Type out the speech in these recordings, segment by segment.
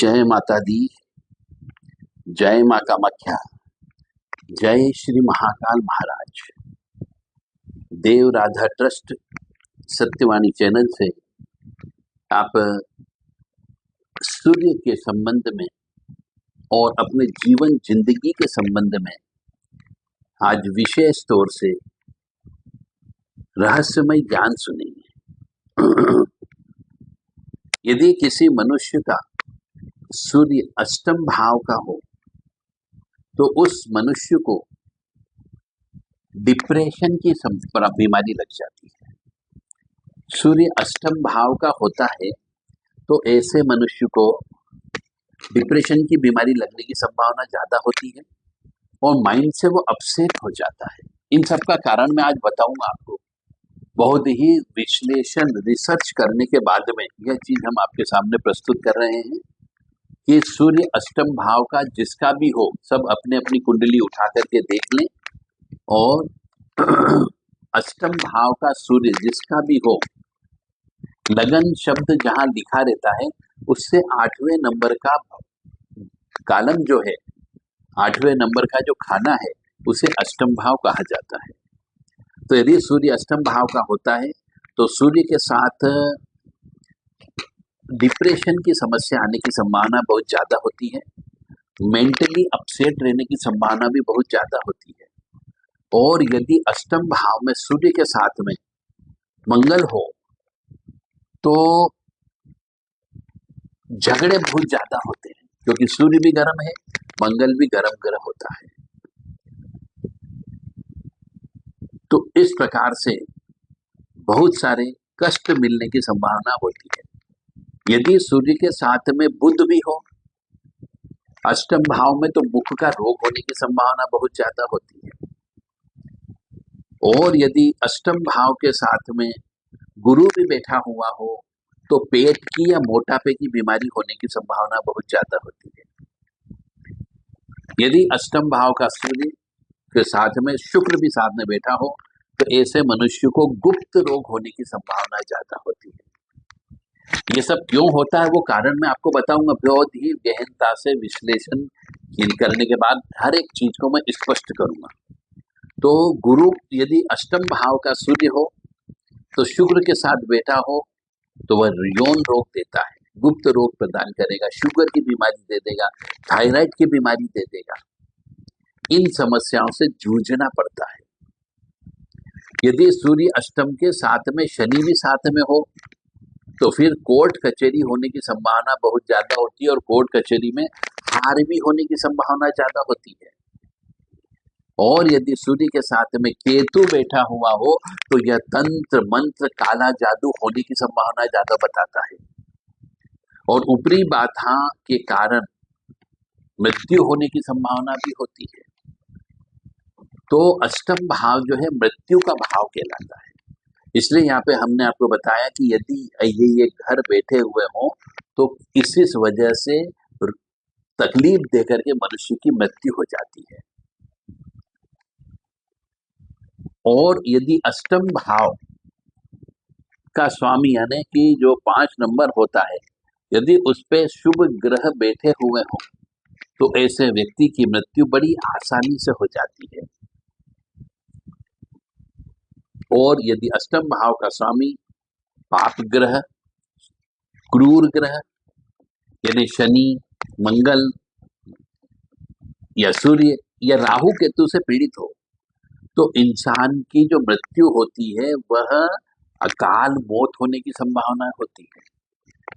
जय माता दी, जय माँ कामाख्या, जय श्री महाकाल महाराज। देव राधा ट्रस्ट सत्यवाणी चैनल से आप सूर्य के संबंध में और अपने जीवन जिंदगी के संबंध में आज विशेष तौर से रहस्यमय ज्ञान सुनेंगे। यदि किसी मनुष्य का सूर्य अष्टम भाव का हो तो उस मनुष्य को डिप्रेशन की बीमारी लग जाती है। सूर्य अष्टम भाव का होता है तो ऐसे मनुष्य को डिप्रेशन की बीमारी लगने की संभावना ज्यादा होती है और माइंड से वो अपसेट हो जाता है। इन सब का कारण मैं आज बताऊंगा आपको। बहुत ही विश्लेषण रिसर्च करने के बाद में यह चीज हम आपके सामने प्रस्तुत कर रहे हैं कि सूर्य अष्टम भाव का जिसका भी हो, सब अपने अपनी कुंडली उठा करके देख लें और अष्टम भाव का सूर्य जिसका भी हो, लगन शब्द जहां लिखा रहता है उससे 8वें नंबर का कालम जो है, 8वें नंबर का जो खाना है उसे अष्टम भाव कहा जाता है। तो यदि सूर्य अष्टम भाव का होता है तो सूर्य के साथ डिप्रेशन की समस्या आने की संभावना बहुत ज्यादा होती है, मेंटली अपसेट रहने की संभावना भी बहुत ज्यादा होती है। और यदि अष्टम भाव में सूर्य के साथ में मंगल हो तो झगड़े बहुत ज्यादा होते हैं, क्योंकि सूर्य भी गर्म है, मंगल भी गर्म ग्रह होता है। तो इस प्रकार से बहुत सारे कष्ट मिलने की संभावना होती है। यदि सूर्य के साथ में बुध भी हो अष्टम भाव में तो मुख का रोग होने की संभावना बहुत ज्यादा होती है। और यदि अष्टम भाव के साथ में गुरु भी बैठा हुआ हो तो पेट की या मोटापे की बीमारी होने की संभावना बहुत ज्यादा होती है। यदि अष्टम भाव का सूर्य के साथ में शुक्र भी साथ में बैठा हो तो ऐसे मनुष्य को गुप्त रोग होने की संभावना ज्यादा होती है। ये सब क्यों होता है वो कारण मैं आपको बताऊंगा। बहुत ही गहनता से विश्लेषण करने के बाद हर एक चीज को मैं स्पष्ट करूंगा। तो गुरु यदि अष्टम भाव का सूर्य हो तो शुक्र के साथ बैठा हो तो वह यौन रोग देता है, गुप्त रोग प्रदान करेगा, शुगर की बीमारी दे देगा, थायराइड की बीमारी दे देगा। इन समस्याओं से जूझना पड़ता है। यदि सूर्य अष्टम के साथ में शनि भी साथ में हो तो फिर कोर्ट कचहरी होने की संभावना बहुत ज्यादा होती है और कोर्ट कचहरी में हार भी होने की संभावना ज्यादा होती है। और यदि सूर्य के साथ में केतु बैठा हुआ हो तो यह तंत्र मंत्र काला जादू होने की संभावना ज्यादा बताता है और ऊपरी बाधा के कारण मृत्यु होने की संभावना भी होती है। तो अष्टम भाव जो है मृत्यु का भाव कहलाता है। इसलिए यहाँ पे हमने आपको बताया कि यदि ये घर बैठे हुए हों तो इसी वजह से तकलीफ देकर के मनुष्य की मृत्यु हो जाती है। और यदि अष्टम भाव का स्वामी यानी कि जो 5 नंबर होता है, यदि उस पे शुभ ग्रह बैठे हुए हों तो ऐसे व्यक्ति की मृत्यु बड़ी आसानी से हो जाती है। और यदि अष्टम भाव का स्वामी पाप ग्रह, क्रूर ग्रह यानी शनि, मंगल या सूर्य या राहु केतु से पीड़ित हो तो इंसान की जो मृत्यु होती है वह अकाल मौत होने की संभावना होती है।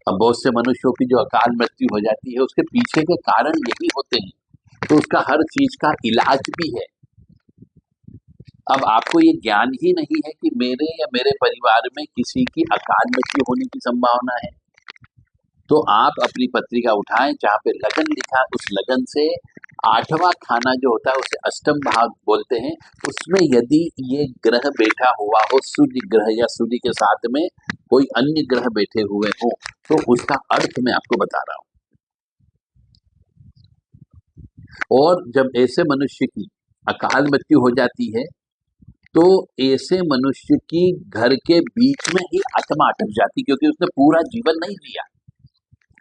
अब बहुत से मनुष्यों की जो अकाल मृत्यु हो जाती है उसके पीछे के कारण यही होते हैं, तो उसका हर चीज का इलाज भी है। अब आपको ये ज्ञान ही नहीं है कि मेरे या मेरे परिवार में किसी की अकाल मृत्यु होने की संभावना है, तो आप अपनी पत्रिका उठाएं जहां पे लगन लिखा, उस लगन से 8वां खाना जो होता है उसे अष्टम भाव बोलते हैं। उसमें यदि ये ग्रह बैठा हुआ हो, सूर्य ग्रह या सूर्य के साथ में कोई अन्य ग्रह बैठे हुए हो तो उसका अर्थ मैं आपको बता रहा हूं। और जब ऐसे मनुष्य की अकाल मृत्यु हो जाती है तो ऐसे मनुष्य की घर के बीच में ही आत्मा अटक जाती, क्योंकि उसने पूरा जीवन नहीं जिया।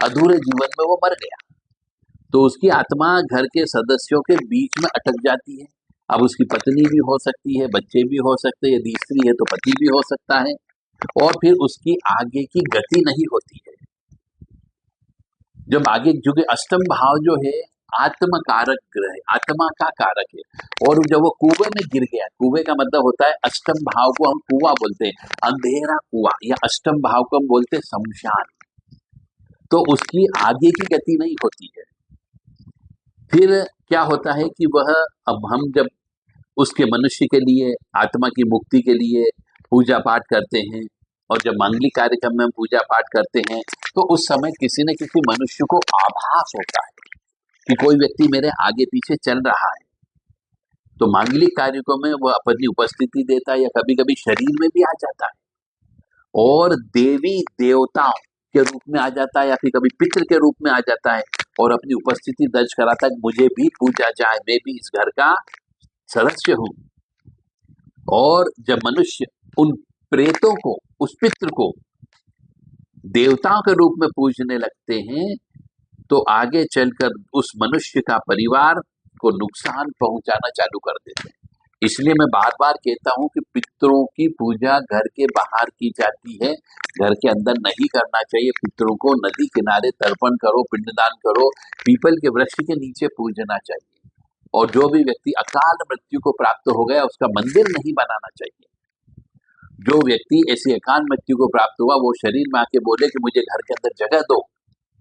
अधूरे जीवन में वो मर गया, तो उसकी आत्मा घर के सदस्यों के बीच में अटक जाती है। अब उसकी पत्नी भी हो सकती है, बच्चे भी हो सकते हैं, यदि स्त्री है तो पति भी हो सकता है, और फिर उसकी आगे की गति नहीं होती है। जब आगे, जो कि अष्टम भाव जो है आत्म कारक ग्रह है, आत्मा का कारक है, और जब वो कुएं में गिर गया, कुएं का मतलब होता है, अष्टम भाव को हम कुआं बोलते हैं, अंधेरा कुआं, या अष्टम भाव को हम बोलते हैं शमशान, तो उसकी आगे की गति नहीं होती है। फिर क्या होता है कि वह, अब हम जब उसके मनुष्य के लिए, आत्मा की मुक्ति के लिए पूजा पाठ करते हैं, और जब मांगलिक कार्यक्रम में हम पूजा पाठ करते हैं, तो उस समय किसी न किसी मनुष्य को आभास होता है कि कोई व्यक्ति मेरे आगे पीछे चल रहा है, तो मांगलिक कार्यक्रम में वह अपनी उपस्थिति देता है, या कभी कभी शरीर में भी आ जाता है, और देवी देवताओं के रूप में आ जाता है, या फिर कभी पितृ के रूप में आ जाता है, और अपनी उपस्थिति दर्ज कराता है, मुझे भी पूजा जाए, मैं भी इस घर का सदस्य हूं। और जब मनुष्य उन प्रेतों को, उस पितृ को देवताओं के रूप में पूजने लगते हैं, तो आगे चलकर उस मनुष्य का परिवार को नुकसान पहुंचाना चालू कर देते हैं। इसलिए मैं बार बार कहता हूं कि पितरों की पूजा घर के बाहर की जाती है, घर के अंदर नहीं करना चाहिए। पितरों को नदी किनारे तर्पण करो, पिंडदान करो, पीपल के वृक्ष के नीचे पूजना चाहिए। और जो भी व्यक्ति अकाल मृत्यु को प्राप्त हो गया, उसका मंदिर नहीं बनाना चाहिए। जो व्यक्ति ऐसी अकाल मृत्यु को प्राप्त हुआ, वो शरीर में आके बोले कि मुझे घर के अंदर जगह दो,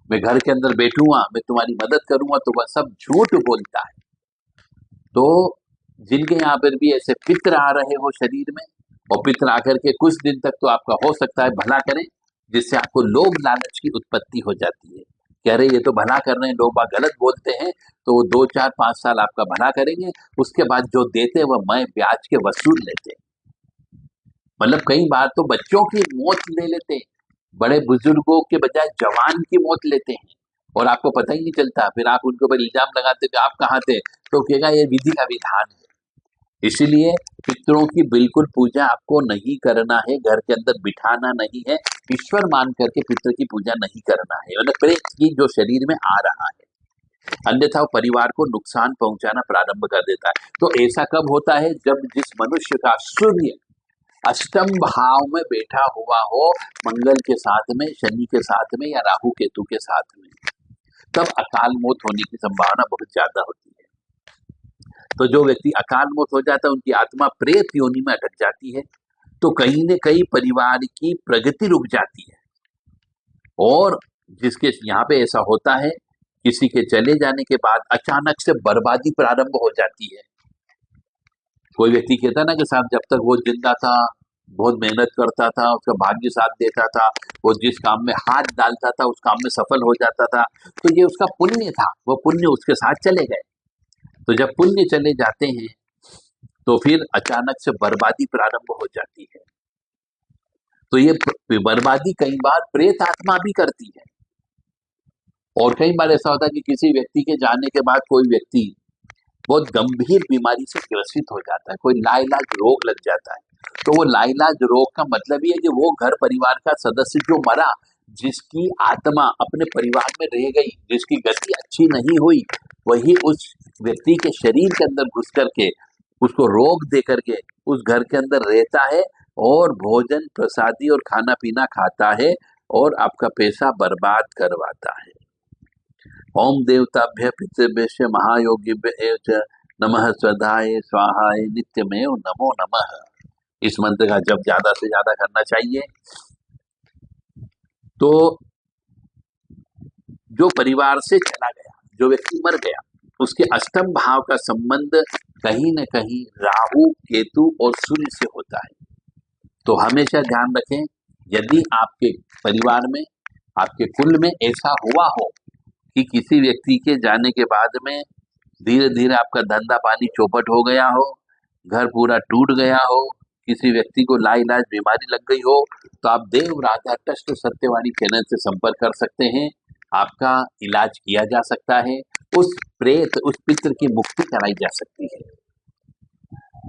मैं घर के अंदर बैठूंगा, मैं तुम्हारी मदद करूंगा, तो वह सब झूठ बोलता है। तो जिनके यहाँ पर भी ऐसे पित्र आ रहे हो शरीर में, और पित्र आकर के कुछ दिन तक तो आपका हो सकता है भला करें, जिससे आपको लोभ लालच की उत्पत्ति हो जाती है, कह रहे ये तो भला कर रहे हैं, लोग बात गलत बोलते हैं, तो वो 2 4 5 साल आपका भला करेंगे, उसके बाद जो देते हैं वह मैं ब्याज के वसूल लेते हैं। मतलब कई बार तो बच्चों की मौत ले लेते हैं, बड़े बुजुर्गों के बजाय जवान की मौत लेते हैं, और आपको पता ही नहीं चलता। फिर आप उनके ऊपर इल्जाम लगाते कि आप कहाँ थे, तो कहेगा ये विधि का विधान है। इसीलिए पितरों की बिल्कुल पूजा आपको नहीं करना है, घर के अंदर बिठाना नहीं है, ईश्वर मान करके पितर की पूजा नहीं करना है, मतलब प्रेत की जो शरीर में आ रहा है, अन्यथा वो परिवार को नुकसान पहुंचाना प्रारंभ कर देता है। तो ऐसा कब होता है, जब जिस मनुष्य का सूर्य अष्टम भाव में बैठा हुआ हो, मंगल के साथ में, शनि के साथ में, या राहु केतु के साथ में, तब अकाल मौत होने की संभावना बहुत ज्यादा होती है। तो जो व्यक्ति अकाल मौत हो जाता है, उनकी आत्मा प्रेत योनि में अटक जाती है, तो कहीं न कहीं परिवार की प्रगति रुक जाती है। और जिसके यहाँ पे ऐसा होता है, किसी के चले जाने के बाद अचानक से बर्बादी प्रारंभ हो जाती है। कोई व्यक्ति कहता है ना कि साहब जब तक वो जिंदा था, बहुत मेहनत करता था, उसका भाग्य साथ देता था, वो जिस काम में हाथ डालता था उस काम में सफल हो जाता था, तो ये उसका पुण्य था, वो पुण्य उसके साथ चले गए। तो जब पुण्य चले जाते हैं, तो फिर अचानक से बर्बादी प्रारंभ हो जाती है। तो ये बर्बादी कई बार प्रेत आत्मा भी करती है। और कई बार ऐसा होता है कि किसी व्यक्ति के जाने के बाद कोई व्यक्ति बहुत गंभीर बीमारी से ग्रसित हो जाता है, कोई लाइलाज रोग लग जाता है। तो वो लाइलाज रोग का मतलब ये है कि वो घर परिवार का सदस्य जो मरा, जिसकी आत्मा अपने परिवार में रह गई, जिसकी गति अच्छी नहीं हुई, वही उस व्यक्ति के शरीर के अंदर घुस करके उसको रोग दे करके उस घर के अंदर रहता है, और भोजन प्रसादी और खाना पीना खाता है, और आपका पैसा बर्बाद करवाता है। ओम देवताभ्य पितृभ्य महायोगिभ्य च नमः स्वधाय स्वाहाय नित्यमेव नमो नमः। इस मंत्र का जप ज्यादा से ज्यादा करना चाहिए। तो जो परिवार से चला गया, जो व्यक्ति मर गया, उसके अष्टम भाव का संबंध कहीं न कहीं राहु केतु और सूर्य से होता है। तो हमेशा ध्यान रखें, यदि आपके परिवार में, आपके कुल में ऐसा हुआ हो कि किसी व्यक्ति के जाने के बाद में धीरे धीरे आपका धंधा पानी चौपट हो गया हो, घर पूरा टूट गया हो, किसी व्यक्ति को लाइलाज बीमारी लग गई हो, तो आप देव राधा टस्ट सत्यवाणी चैनल से संपर्क कर सकते हैं। आपका इलाज किया जा सकता है, उस प्रेत, उस पितृ की मुक्ति कराई जा सकती है।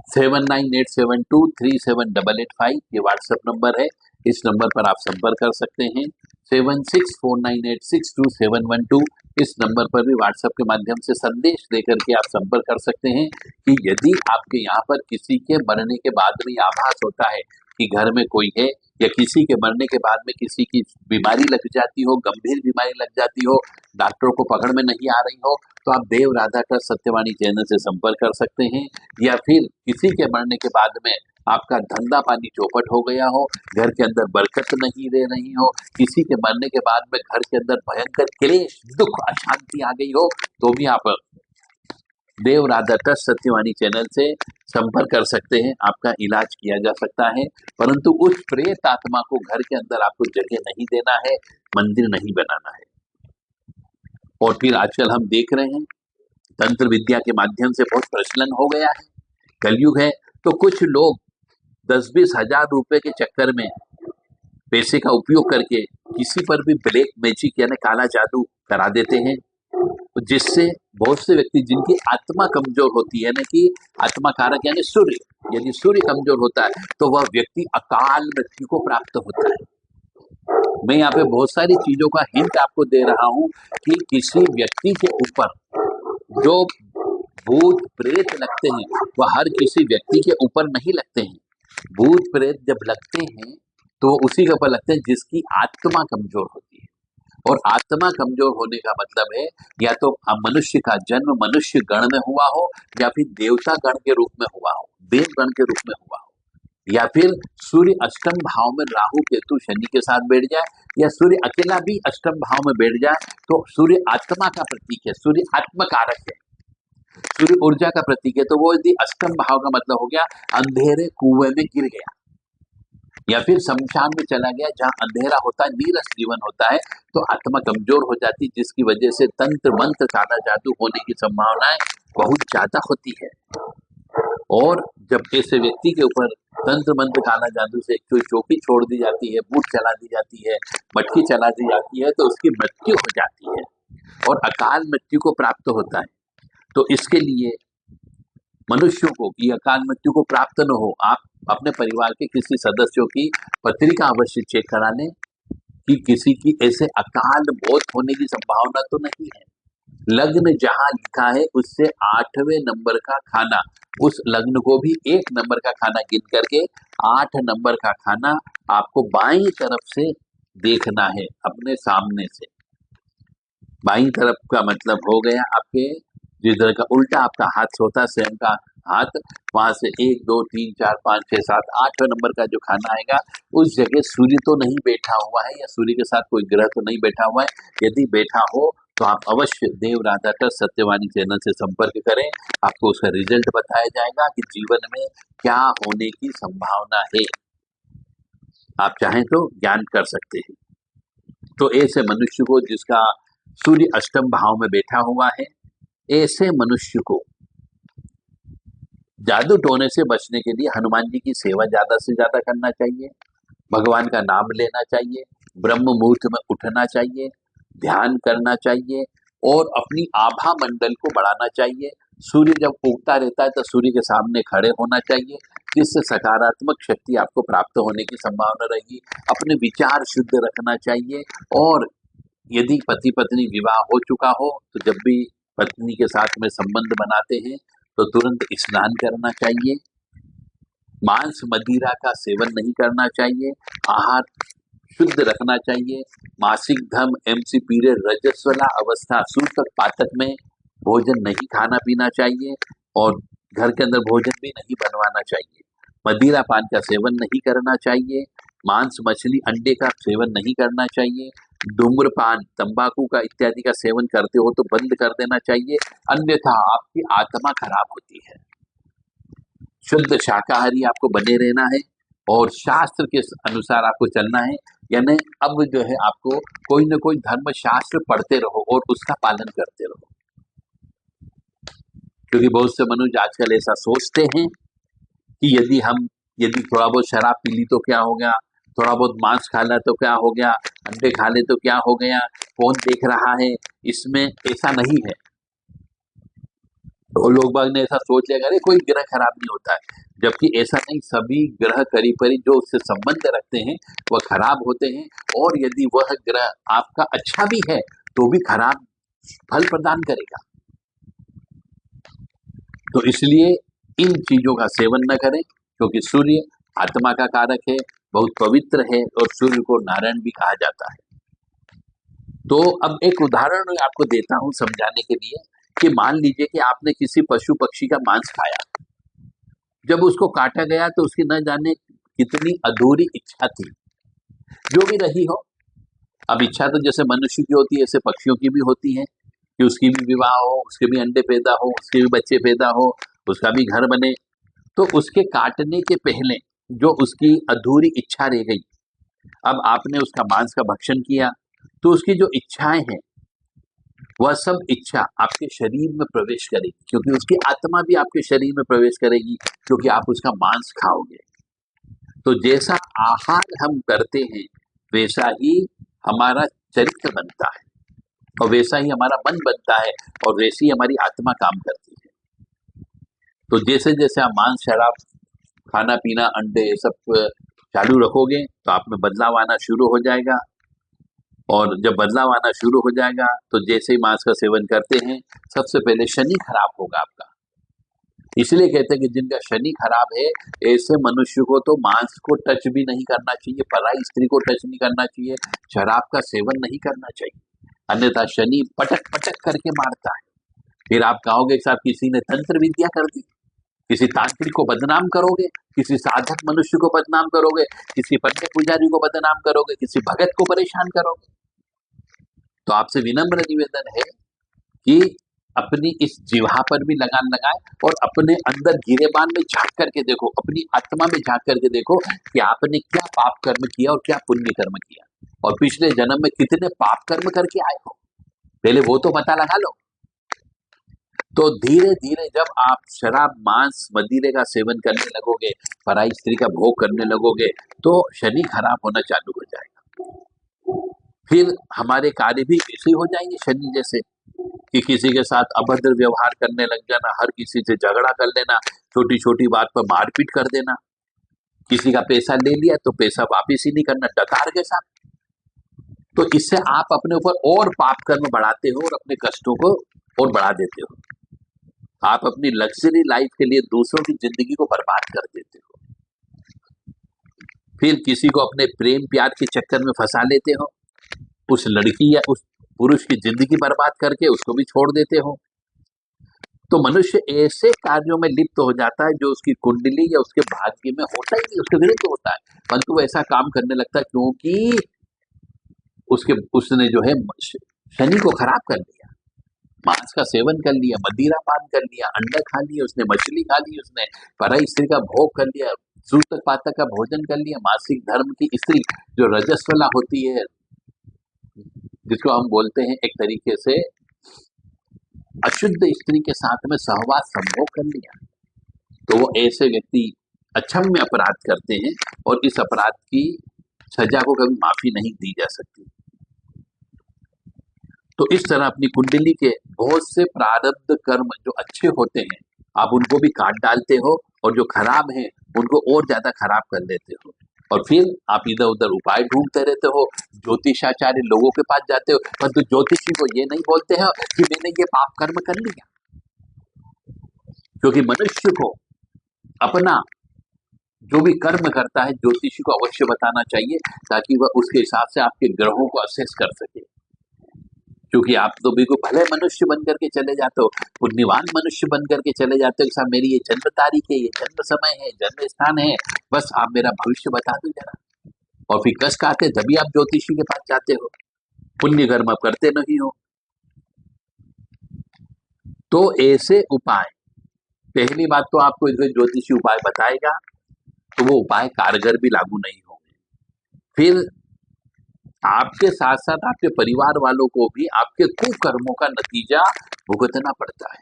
7987237885 ये व्हाट्सएप नंबर है। इस नंबर पर आप संपर्क कर सकते हैं। 7649862712 इस नंबर पर भी व्हाट्सएप के माध्यम से संदेश देकर के आप संपर्क कर सकते हैं कि यदि आपके यहाँ पर किसी के मरने के बाद में आभास होता है कि घर में कोई है, या किसी के मरने के बाद में किसी की बीमारी लग जाती हो, गंभीर बीमारी लग जाती हो, डॉक्टरों को पकड़ में नहीं आ रही हो, तो आप देव राधा ट्रस्ट सत्यवाणी चैनल से संपर्क कर सकते हैं। या फिर किसी के मरने के बाद में आपका धंधा पानी चौपट हो गया हो, घर के अंदर बरकत नहीं रह रही हो, किसी के मरने के बाद में घर के अंदर भयंकर क्लेश, दुख, अशांति आ गई हो, तो भी आप देव राधा ट्रस्ट सत्यवाणी चैनल से संपर्क कर सकते हैं। आपका इलाज किया जा सकता है। परंतु उस प्रेत आत्मा को घर के अंदर आपको जगह नहीं देना है, मंदिर नहीं बनाना है। और फिर आजकल हम देख रहे हैं तंत्र विद्या के माध्यम से बहुत प्रचलन हो गया है, कलयुग है, तो कुछ लोग 10-20 हजार रुपए के चक्कर में पैसे का उपयोग करके किसी पर भी ब्लैक मैजिक यानी काला जादू करा देते हैं, जिससे बहुत से व्यक्ति जिनकी आत्मा कमजोर होती है ना, कि आत्मा कारक यानी सूर्य, यदि सूर्य कमजोर होता है तो वह व्यक्ति अकाल मृत्यु को प्राप्त होता है। मैं यहाँ पे बहुत सारी चीजों का हिंट आपको दे रहा हूँ कि किसी व्यक्ति के ऊपर जो भूत प्रेत लगते हैं वह हर किसी व्यक्ति के ऊपर नहीं लगते हैं। भूत प्रेत जब लगते हैं तो उसी के ऊपर लगते हैं जिसकी आत्मा कमजोर होती है। और आत्मा कमजोर होने का मतलब है या तो मनुष्य का जन्म मनुष्य गण में हुआ हो, या फिर देवता गण के रूप में हुआ हो, देव गण के रूप में हुआ हो, या फिर सूर्य अष्टम भाव में राहु केतु शनि के साथ बैठ जाए, या सूर्य अकेला भी अष्टम भाव में बैठ जाए, तो सूर्य आत्मा का प्रतीक है, सूर्य आत्मकारक है, सूर्य ऊर्जा का प्रतीक है। तो वो यदि अष्टम भाव का मतलब हो गया अंधेरे कुएं में गिर गया, या फिर शमशान में चला गया जहां अंधेरा होता है, नीरस जीवन होता है, तो आत्मा कमजोर हो जाती, जिसकी वजह से तंत्र मंत्र काला जादू होने की संभावनाएं बहुत ज्यादा होती है। और जब ऐसे व्यक्ति के ऊपर तंत्र मंत्र काला जादू से कोई चौकी छोड़ दी जाती है, बूट चला दी जाती है, मटकी चला दी जाती है, तो उसकी मृत्यु हो जाती है और अकाल मृत्यु को प्राप्त होता है। तो इसके लिए मनुष्यों को कि अकाल मृत्यु को प्राप्त न हो, आप अपने परिवार के किसी सदस्यों की पत्रिका अवश्य चेक करा लें कि किसी की ऐसे अकाल मौत होने की संभावना तो नहीं है। लग्न जहां लिखा है उससे 8वें नंबर का खाना, उस लग्न को भी 1 नंबर का खाना गिन करके 8 नंबर का खाना आपको बाईं तरफ से देखना है, अपने सामने से। बाईं तरफ का मतलब हो गया आपके जिधर का उल्टा आपका हाथ होता है, स्वयं का हाथ, वहां से 1 2 3 4 5 6 7 8वें नंबर का जो खाना आएगा, उस जगह सूर्य तो नहीं बैठा हुआ है, या सूर्य के साथ कोई ग्रह तो नहीं बैठा हुआ है। यदि बैठा हो तो आप अवश्य देव राधा ट्रस्ट सत्यवाणी चैनल से संपर्क करें, आपको उसका रिजल्ट बताया जाएगा कि जीवन में क्या होने की संभावना है। आप चाहें तो ज्ञान कर सकते हैं। तो ऐसे मनुष्य को जिसका सूर्य अष्टम भाव में बैठा हुआ है, ऐसे मनुष्य को जादू टोने से बचने के लिए हनुमान जी की सेवा ज्यादा से ज्यादा करना चाहिए, भगवान का नाम लेना चाहिए, ब्रह्म मुहूर्त में उठना चाहिए, ध्यान करना चाहिए और अपनी आभा मंडल को बढ़ाना चाहिए। सूर्य जब उगता रहता है तो सूर्य के सामने खड़े होना चाहिए, जिससे सकारात्मक शक्ति आपको प्राप्त होने की संभावना रहेगी। अपने विचार शुद्ध रखना चाहिए। और यदि पति पत्नी विवाह हो चुका हो तो जब भी पत्नी के साथ में संबंध बनाते हैं तो तुरंत स्नान करना चाहिए, मांस मदिरा का सेवन नहीं करना चाहिए, आहार शुद्ध रखना चाहिए, मासिक धर्म एमसी पीरियड रजस्वला अवस्था सूतक पातक में भोजन नहीं खाना पीना चाहिए, और घर के अंदर भोजन भी नहीं बनवाना चाहिए, मदिरा पान का सेवन नहीं करना चाहिए, मांस मछली अंडे का सेवन नहीं करना चाहिए, धूम्रपान तंबाकू का इत्यादि का सेवन करते हो तो बंद कर देना चाहिए, अन्यथा आपकी आत्मा खराब होती है। शुद्ध शाकाहारी आपको बने रहना है और शास्त्र के अनुसार आपको चलना है। यानी अब जो है आपको कोई ना कोई धर्म शास्त्र पढ़ते रहो और उसका पालन करते रहो, क्योंकि बहुत से मनुष्य आजकल ऐसा सोचते हैं कि यदि थोड़ा बहुत शराब पी ली तो क्या हो गया, थोड़ा बहुत मांस खा ला तो क्या हो गया, अंडे खा ले तो क्या हो गया, कौन देख रहा है, इसमें ऐसा नहीं है। तो लोग बाग ने ऐसा सोच लिया, अरे कोई ग्रह खराब नहीं होता है, जबकि ऐसा नहीं, सभी ग्रह करीब करीब जो उससे संबंध रखते हैं वह खराब होते हैं, और यदि वह ग्रह आपका अच्छा भी है तो भी खराब फल प्रदान करेगा। तो इसलिए इन चीजों का सेवन न करें, क्योंकि सूर्य आत्मा का कारक है, बहुत पवित्र है, और सूर्य को नारायण भी कहा जाता है। तो अब एक उदाहरण मैं आपको देता हूं समझाने के लिए, कि मान लीजिए कि आपने किसी पशु पक्षी का मांस खाया, जब उसको काटा गया तो उसकी न जाने कितनी अधूरी इच्छा थी, जो भी रही हो। अब इच्छा तो जैसे मनुष्य की होती है, ऐसे पक्षियों की भी होती है, कि उसकी भी विवाह हो, उसके भी अंडे पैदा हो, उसके भी बच्चे पैदा हो, उसका भी घर बने। तो उसके काटने के पहले जो उसकी अधूरी इच्छा रह गई, अब आपने उसका मांस का भक्षण किया, तो उसकी जो इच्छाएं हैं वह सब इच्छा आपके शरीर में प्रवेश करेगी, क्योंकि उसकी आत्मा भी आपके शरीर में प्रवेश करेगी, क्योंकि आप उसका मांस खाओगे। तो जैसा आहार हम करते हैं वैसा ही हमारा चरित्र बनता है, और वैसा ही हमारा मन बनता है, और वैसी ही हमारी आत्मा काम करती है। तो जैसे जैसे आप मांस शराब खाना पीना अंडे ये सब चालू रखोगे तो आप में बदलाव आना शुरू हो जाएगा, और जब बदलाव आना शुरू हो जाएगा तो जैसे ही मांस का सेवन करते हैं, सबसे पहले शनि खराब होगा आपका। इसलिए कहते हैं कि जिनका शनि खराब है, ऐसे मनुष्य को तो मांस को टच भी नहीं करना चाहिए, पराई स्त्री को टच नहीं करना चाहिए, शराब का सेवन नहीं करना चाहिए, अन्यथा शनि पटक पटक करके मारता है। फिर आप कहोगे साहब किसी ने तंत्र विद्या कर दी, किसी तांत्रिक को बदनाम करोगे, किसी साधक मनुष्य को बदनाम करोगे, किसी पंडित पुजारी को बदनाम करोगे, किसी भगत को परेशान करोगे। तो आपसे विनम्र निवेदन है कि अपनी इस जिह्वा पर भी लगाम लगाए, और अपने अंदर गिरेबान में झांक करके देखो, अपनी आत्मा में झांक करके देखो कि आपने क्या पाप कर्म किया और क्या पुण्य कर्म किया, और पिछले जन्म में कितने पाप कर्म करके आए हो, पहले वो तो पता लगा लो। तो धीरे धीरे जब आप शराब मांस मदिरे का सेवन करने लगोगे, पराई स्त्री का भोग करने लगोगे, तो शनि खराब होना चालू हो जाएगा। फिर हमारे कार्य भी ऐसे हो जाएंगे शनि जैसे, कि किसी के साथ अभद्र व्यवहार करने लग जाना, हर किसी से झगड़ा कर लेना, छोटी छोटी बात पर मारपीट कर देना, किसी का पैसा ले लिया तो पैसा वापिस ही नहीं करना, डकार के साथ। तो इससे आप अपने ऊपर और पाप कर्म बढ़ाते हो, और अपने कष्टों को और बढ़ा देते हो। आप अपनी लग्जरी लाइफ के लिए दूसरों की जिंदगी को बर्बाद कर देते हो। फिर किसी को अपने प्रेम प्यार के चक्कर में फंसा लेते हो, उस लड़की या उस पुरुष की जिंदगी बर्बाद करके उसको भी छोड़ देते हो। तो मनुष्य ऐसे कार्यों में लिप्त हो जाता है जो उसकी कुंडली या उसके भाग्य में होता ही नहीं, उसके विरुद्ध होता है, परंतु वो ऐसा काम करने लगता है क्योंकि उसने जो है शनि को खराब कर दिया, मांस का सेवन कर लिया, मदिरा पान कर लिया, अंडा खा लिया उसने, मछली खा ली उसने, पराई स्त्री का भोग कर लिया, सूतक पातक का भोजन कर लिया, मासिक धर्म की स्त्री जो रजस्वला होती है, जिसको हम बोलते हैं एक तरीके से अशुद्ध स्त्री के साथ में सहवास संभोग कर लिया। तो वो ऐसे व्यक्ति अक्षम्य अपराध करते हैं, और इस अपराध की सजा को कभी माफी नहीं दी जा सकती। तो इस तरह अपनी कुंडली के बहुत से प्रारब्ध कर्म जो अच्छे होते हैं आप उनको भी काट डालते हो, और जो खराब हैं उनको और ज्यादा खराब कर देते हो, और फिर आप इधर उधर उपाय ढूंढते रहते हो, ज्योतिषाचार्य लोगों के पास जाते हो, परंतु ज्योतिषी को ये नहीं बोलते हैं कि मैंने ये पाप कर्म कर लिया, क्योंकि मनुष्य को अपना जो भी कर्म करता है ज्योतिषी को अवश्य बताना चाहिए, ताकि वह उसके हिसाब से आपके ग्रहों को असेस कर सके। क्योंकि आप तो बिल्कुल भले मनुष्य बन करके चले जाते हो, पुण्यवान मनुष्य बन करके चले जाते हो, साहब मेरी ये जन्म तारीख है, ये जन्म समय है, जन्म स्थान है, बस आप मेरा भविष्य बता दो जरा, और फिर कष्ट आते तभी आप ज्योतिषी के पास जाते हो, पुण्य कर्म आप करते नहीं हो। तो ऐसे उपाय, पहली बात तो आपको ज्योतिषी उपाय बताएगा तो वो उपाय कारगर भी लागू नहीं होंगे, फिर आपके साथ साथ आपके परिवार वालों को भी आपके कुकर्मों का नतीजा भुगतना पड़ता है,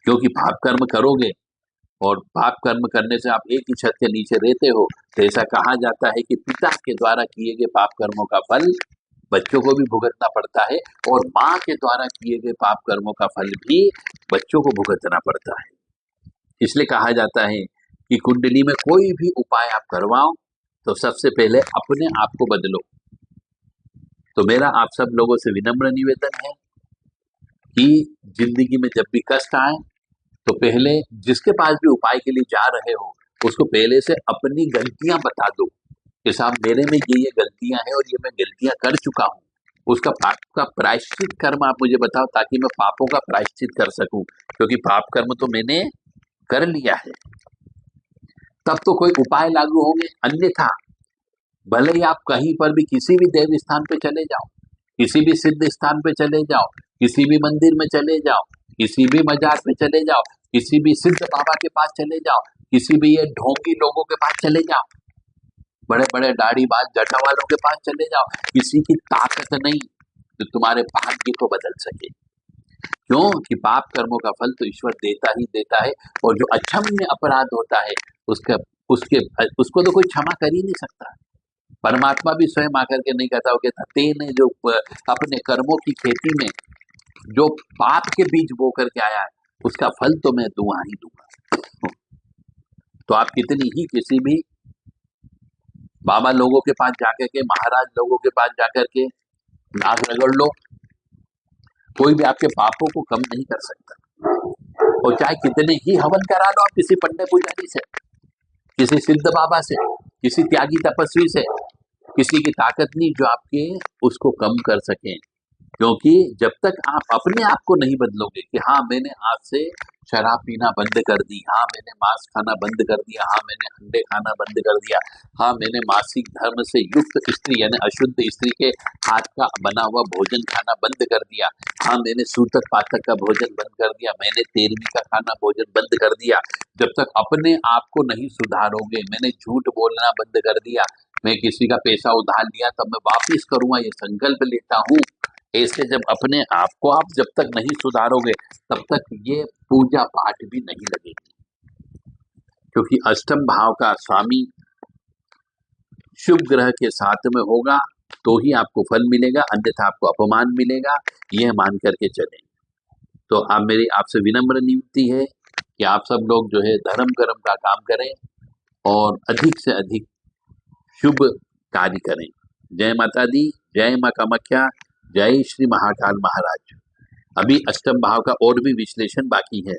क्योंकि पाप कर्म करोगे, और पाप कर्म करने से आप एक ही छत के नीचे रहते हो, तो ऐसा कहा जाता है कि पिता के द्वारा किए गए पाप कर्मों का फल बच्चों को भी भुगतना पड़ता है और माँ के द्वारा किए गए पाप कर्मों का फल भी बच्चों को भुगतना पड़ता है। इसलिए कहा जाता है कि कुंडली में कोई भी उपाय आप करवाओ तो सबसे पहले अपने आप को बदलो। तो मेरा आप सब लोगों से विनम्र निवेदन है कि जिंदगी में जब भी कष्ट आए तो पहले जिसके पास भी उपाय के लिए जा रहे हो उसको पहले से अपनी गलतियां बता दो कि साहब मेरे में ये गलतियां हैं और ये मैं गलतियां कर चुका हूँ, उसका पाप का प्रायश्चित कर्म आप मुझे बताओ ताकि मैं पापों का प्रायश्चित कर सकूं, क्योंकि पाप कर्म तो मैंने कर लिया है। तब तो कोई उपाय लागू होंगे, अन्यथा भले ही आप कहीं पर भी किसी भी देव स्थान पे चले जाओ, किसी भी सिद्ध स्थान पे चले जाओ, किसी भी मंदिर में चले जाओ, किसी भी मजार पे चले जाओ, किसी भी सिद्ध बाबा के पास चले जाओ, किसी भी ये ढोंगी लोगों के पास चले जाओ, बड़े बड़े दाढ़ी बाल जटा वालों के पास चले जाओ, किसी की ताकत नहीं जो तुम्हारे भाग्य को बदल सके। क्यों कि पाप कर्मों का फल तो ईश्वर देता ही देता है और जो अक्षम्य अपराध होता है उसको तो कोई क्षमा कर ही नहीं सकता। परमात्मा भी स्वयं आकर के नहीं कहता, वो कहता तेने जो अपने कर्मों की खेती में जो पाप के बीज बो करके आया है उसका फल तो मैं दूंगा ही दूंगा। तो आप कितनी ही किसी भी बाबा लोगों के पास जाकर के, महाराज लोगों के पास जाकर के नाक रगड़ लो, कोई भी आपके पापों को कम नहीं कर सकता। और चाहे कितने ही हवन करा लो आप किसी पंडित पुजारी से, किसी सिद्ध बाबा से, किसी त्यागी तपस्वी से, किसी की ताकत नहीं जो आपके उसको कम कर सके। क्योंकि जब तक आप अपने आप को नहीं बदलोगे कि हाँ मैंने आज से शराब पीना बंद कर दी, हाँ मैंने मांस खाना बंद कर दिया, हाँ मैंने अंडे खाना बंद कर दिया, हाँ मैंने मासिक धर्म से युक्त स्त्री यानी अशुद्ध स्त्री के हाथ का बना हुआ भोजन खाना बंद कर दिया, हाँ मैंने सूतक पातक का भोजन बंद कर दिया, मैंने तेरहवीं का खाना भोजन बंद कर दिया। जब तक अपने आप को नहीं सुधारोगे, मैंने झूठ बोलना बंद कर दिया, मैं किसी का पैसा उधार लिया तब मैं वापिस करूंगा ये संकल्प लेता हूँ, ऐसे जब अपने आप को आप जब तक नहीं सुधारोगे तब तक ये पूजा पाठ भी नहीं लगेगी। क्योंकि अष्टम भाव का स्वामी शुभ ग्रह के साथ में होगा तो ही आपको फल मिलेगा, अन्यथा आपको अपमान मिलेगा, यह मान करके चलें। तो आप मेरी आपसे विनम्र नियुक्ति है कि आप सब लोग जो है धर्म कर्म का काम करें और अधिक से अधिक शुभ कार्य करें। जय माता दी, जय माँ कामाख्या, जय श्री महाकाल महाराज। अभी अष्टम भाव का और भी विश्लेषण बाकी है।